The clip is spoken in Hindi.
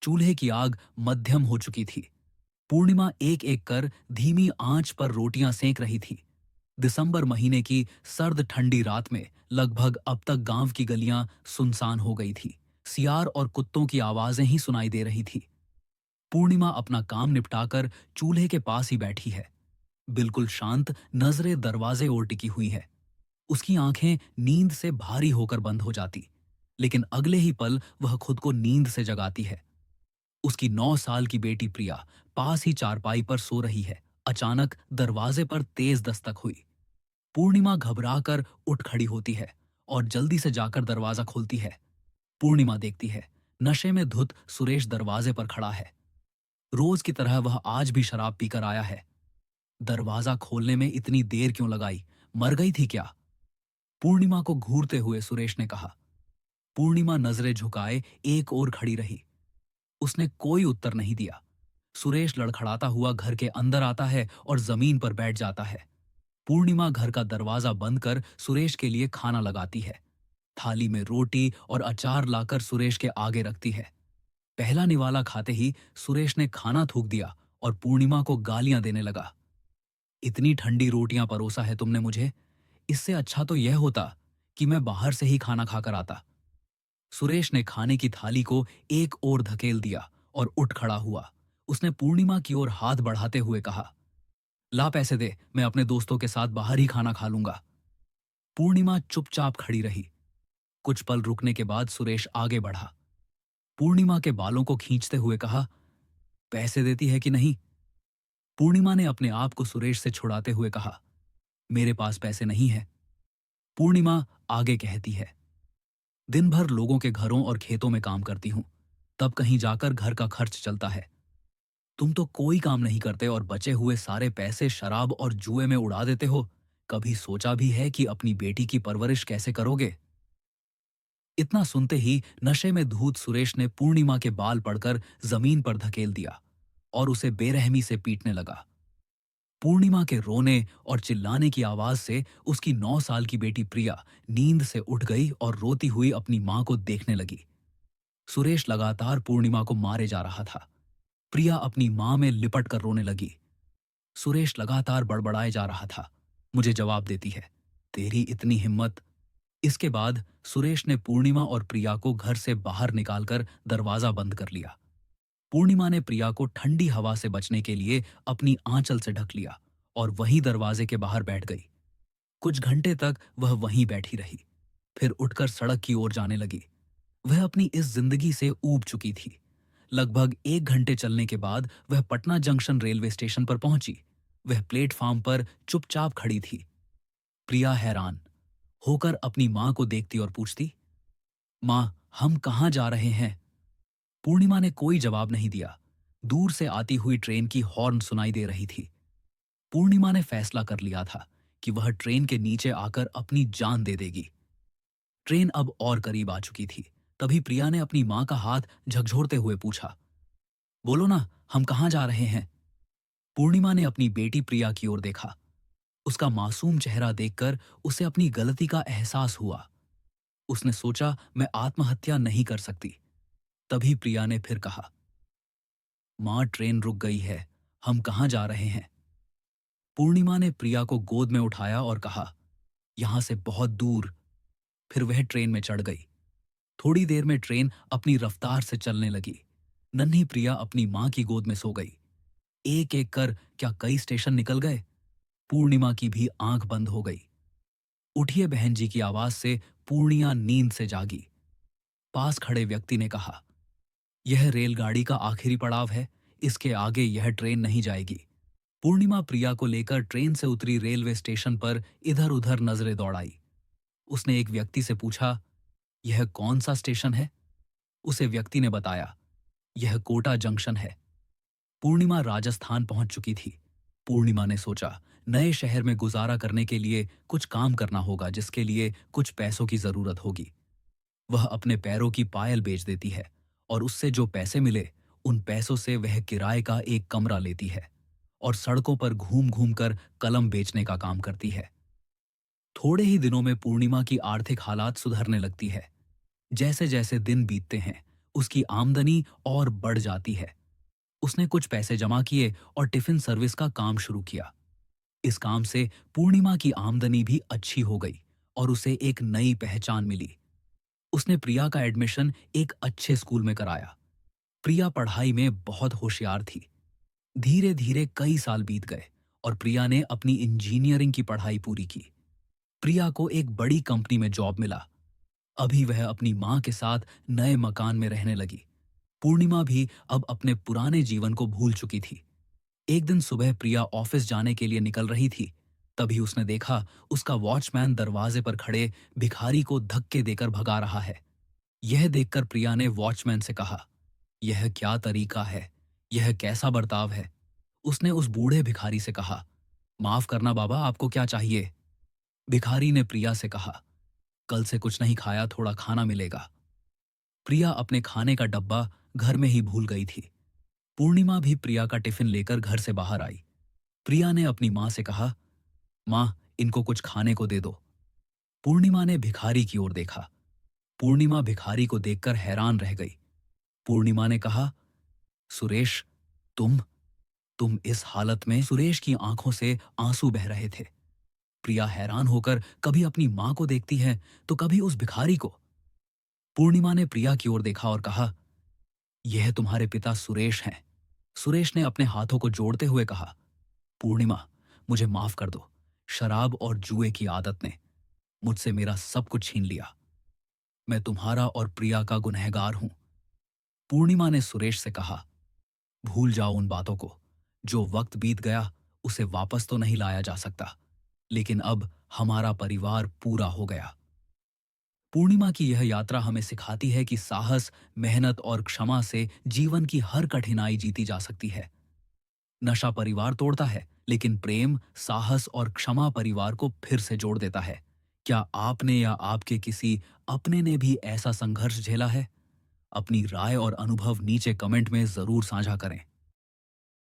चूल्हे की आग मध्यम हो चुकी थी। पूर्णिमा एक एक कर धीमी आंच पर रोटियां सेंक रही थी। दिसंबर महीने की सर्द ठंडी रात में लगभग अब तक गांव की गलियां सुनसान हो गई थी। सियार और कुत्तों की आवाजें ही सुनाई दे रही थी। पूर्णिमा अपना काम निपटाकर चूल्हे के पास ही बैठी है, बिल्कुल शांत, नजरें दरवाजे ओर टिकी हुई है। उसकी आंखें नींद से भारी होकर बंद हो जाती, लेकिन अगले ही पल वह खुद को नींद से जगाती है। उसकी 9 साल की बेटी प्रिया पास ही चारपाई पर सो रही है। अचानक दरवाजे पर तेज दस्तक हुई। पूर्णिमा घबराकर उठ खड़ी होती है और जल्दी से जाकर दरवाजा खोलती है। पूर्णिमा देखती है, नशे में धुत सुरेश दरवाजे पर खड़ा है। रोज की तरह वह आज भी शराब पीकर आया है। दरवाजा खोलने में इतनी देर क्यों लगाई? मर गई थी क्या? पूर्णिमा को घूरते हुए सुरेश ने कहा। पूर्णिमा नजरें झुकाए एक ओर खड़ी रही। उसने कोई उत्तर नहीं दिया। सुरेश लड़खड़ाता हुआ घर के अंदर आता है और जमीन पर बैठ जाता है। पूर्णिमा घर का दरवाजा बंद कर सुरेश के लिए खाना लगाती है। थाली में रोटी और अचार लाकर सुरेश के आगे रखती है। पहला निवाला खाते ही सुरेश ने खाना थूक दिया और पूर्णिमा को गालियां देने लगा। इतनी ठंडी रोटियां परोसा है तुमने मुझे, इससे अच्छा तो यह होता कि मैं बाहर से ही खाना खाकर आता। सुरेश ने खाने की थाली को एक ओर धकेल दिया और उठ खड़ा हुआ। उसने पूर्णिमा की ओर हाथ बढ़ाते हुए कहा, ला पैसे दे, मैं अपने दोस्तों के साथ बाहर ही खाना खा लूंगा। पूर्णिमा चुपचाप खड़ी रही। कुछ पल रुकने के बाद सुरेश आगे बढ़ा। पूर्णिमा के बालों को खींचते हुए कहा, पैसे देती है कि नहीं? पूर्णिमा ने अपने आप को सुरेश से छुड़ाते हुए कहा, मेरे पास पैसे नहीं है। पूर्णिमा आगे कहती है, दिन भर लोगों के घरों और खेतों में काम करती हूं, तब कहीं जाकर घर का खर्च चलता है। तुम तो कोई काम नहीं करते और बचे हुए सारे पैसे शराब और जुए में उड़ा देते हो। कभी सोचा भी है कि अपनी बेटी की परवरिश कैसे करोगे? इतना सुनते ही नशे में धूत सुरेश ने पूर्णिमा के बाल पकड़कर जमीन पर धकेल दिया और उसे बेरहमी से पीटने लगा। पूर्णिमा के रोने और चिल्लाने की आवाज से उसकी 9 साल की बेटी प्रिया नींद से उठ गई और रोती हुई अपनी मां को देखने लगी। सुरेश लगातार पूर्णिमा को मारे जा रहा था। प्रिया अपनी मां में लिपट कर रोने लगी। सुरेश लगातार बड़बड़ाए जा रहा था, मुझे जवाब देती है, तेरी इतनी हिम्मत। इसके बाद सुरेश ने पूर्णिमा और प्रिया को घर से बाहर निकालकर दरवाजा बंद कर लिया। पूर्णिमा ने प्रिया को ठंडी हवा से बचने के लिए अपनी आंचल से ढक लिया और वहीं दरवाजे के बाहर बैठ गई। कुछ घंटे तक वह वहीं बैठी रही, फिर उठकर सड़क की ओर जाने लगी। वह अपनी इस जिंदगी से ऊब चुकी थी। लगभग 1 घंटे चलने के बाद वह पटना जंक्शन रेलवे स्टेशन पर पहुंची। वह प्लेटफार्म पर चुपचाप खड़ी थी। प्रिया हैरान होकर अपनी मां को देखती और पूछती, मां, हम कहां जा रहे हैं? पूर्णिमा ने कोई जवाब नहीं दिया। दूर से आती हुई ट्रेन की हॉर्न सुनाई दे रही थी। पूर्णिमा ने फैसला कर लिया था कि वह ट्रेन के नीचे आकर अपनी जान दे देगी। ट्रेन अब और करीब आ चुकी थी। तभी प्रिया ने अपनी मां का हाथ झकझोरते हुए पूछा, बोलो ना, हम कहां जा रहे हैं? पूर्णिमा ने अपनी बेटी प्रिया की ओर देखा। उसका मासूम चेहरा देखकर उसे अपनी गलती का एहसास हुआ। उसने सोचा, मैं आत्महत्या नहीं कर सकती। तभी प्रिया ने फिर कहा, मां, ट्रेन रुक गई है, हम कहां जा रहे हैं? पूर्णिमा ने प्रिया को गोद में उठाया और कहा, यहां से बहुत दूर। फिर वह ट्रेन में चढ़ गई। थोड़ी देर में ट्रेन अपनी रफ्तार से चलने लगी। नन्ही प्रिया अपनी मां की गोद में सो गई। एक एक कर क्या कई स्टेशन निकल गए? पूर्णिमा की भी आंख बंद हो गई। उठिए बहन जी की आवाज से पूर्णिया नींद से जागी। पास खड़े व्यक्ति ने कहा, यह रेलगाड़ी का आखिरी पड़ाव है, इसके आगे यह ट्रेन नहीं जाएगी। पूर्णिमा प्रिया को लेकर ट्रेन से उतरी। रेलवे स्टेशन पर इधर उधर नजरें दौड़ाई। उसने एक व्यक्ति से पूछा, यह कौन सा स्टेशन है? उसे व्यक्ति ने बताया, यह कोटा जंक्शन है। पूर्णिमा राजस्थान पहुंच चुकी थी। पूर्णिमा ने सोचा, नए शहर में गुजारा करने के लिए कुछ काम करना होगा जिसके लिए कुछ पैसों की जरूरत होगी। वह अपने पैरों की पायल बेच देती है और उससे जो पैसे मिले उन पैसों से वह किराए का एक कमरा लेती है और सड़कों पर घूम घूम कर कलम बेचने का काम करती है। थोड़े ही दिनों में पूर्णिमा की आर्थिक हालात सुधरने लगती है। जैसे जैसे दिन बीतते हैं उसकी आमदनी और बढ़ जाती है। उसने कुछ पैसे जमा किए और टिफिन सर्विस का काम शुरू किया। इस काम से पूर्णिमा की आमदनी भी अच्छी हो गई और उसे एक नई पहचान मिली। उसने प्रिया का एडमिशन एक अच्छे स्कूल में कराया। प्रिया पढ़ाई में बहुत होशियार थी। धीरे धीरे कई साल बीत गए और प्रिया ने अपनी इंजीनियरिंग की पढ़ाई पूरी की। प्रिया को एक बड़ी कंपनी में जॉब मिला। अभी वह अपनी मां के साथ नए मकान में रहने लगी। पूर्णिमा भी अब अपने पुराने जीवन को भूल चुकी थी। एक दिन सुबह प्रिया ऑफिस जाने के लिए निकल रही थी। तभी उसने देखा उसका वॉचमैन दरवाजे पर खड़े भिखारी को धक्के देकर भगा रहा है। यह देखकर प्रिया ने वॉचमैन से कहा, यह क्या तरीका है? यह कैसा बर्ताव है? उसने उस बूढ़े भिखारी से कहा, माफ करना बाबा, आपको क्या चाहिए? भिखारी ने प्रिया से कहा, कल से कुछ नहीं खाया, थोड़ा खाना मिलेगा। प्रिया अपने खाने का डब्बा घर में ही भूल गई थी। पूर्णिमा भी प्रिया का टिफिन लेकर घर से बाहर आई। प्रिया ने अपनी मां से कहा, मां, इनको कुछ खाने को दे दो। पूर्णिमा ने भिखारी की ओर देखा। पूर्णिमा भिखारी को देखकर हैरान रह गई। पूर्णिमा ने कहा, सुरेश, तुम तुम इस हालत में? सुरेश की आंखों से आंसू बह रहे थे। प्रिया हैरान होकर कभी अपनी मां को देखती है तो कभी उस भिखारी को। पूर्णिमा ने प्रिया की ओर देखा और कहा, यह तुम्हारे पिता सुरेश हैं। सुरेश ने अपने हाथों को जोड़ते हुए कहा, पूर्णिमा, मुझे माफ कर दो। शराब और जुए की आदत ने मुझसे मेरा सब कुछ छीन लिया। मैं तुम्हारा और प्रिया का गुनहगार हूं। पूर्णिमा ने सुरेश से कहा, भूल जाओ उन बातों को। जो वक्त बीत गया उसे वापस तो नहीं लाया जा सकता, लेकिन अब हमारा परिवार पूरा हो गया। पूर्णिमा की यह यात्रा हमें सिखाती है कि साहस, मेहनत और क्षमा से जीवन की हर कठिनाई जीती जा सकती है। नशा परिवार तोड़ता है, लेकिन प्रेम, साहस और क्षमा परिवार को फिर से जोड़ देता है। क्या आपने या आपके किसी अपने ने भी ऐसा संघर्ष झेला है? अपनी राय और अनुभव नीचे कमेंट में जरूर साझा करें।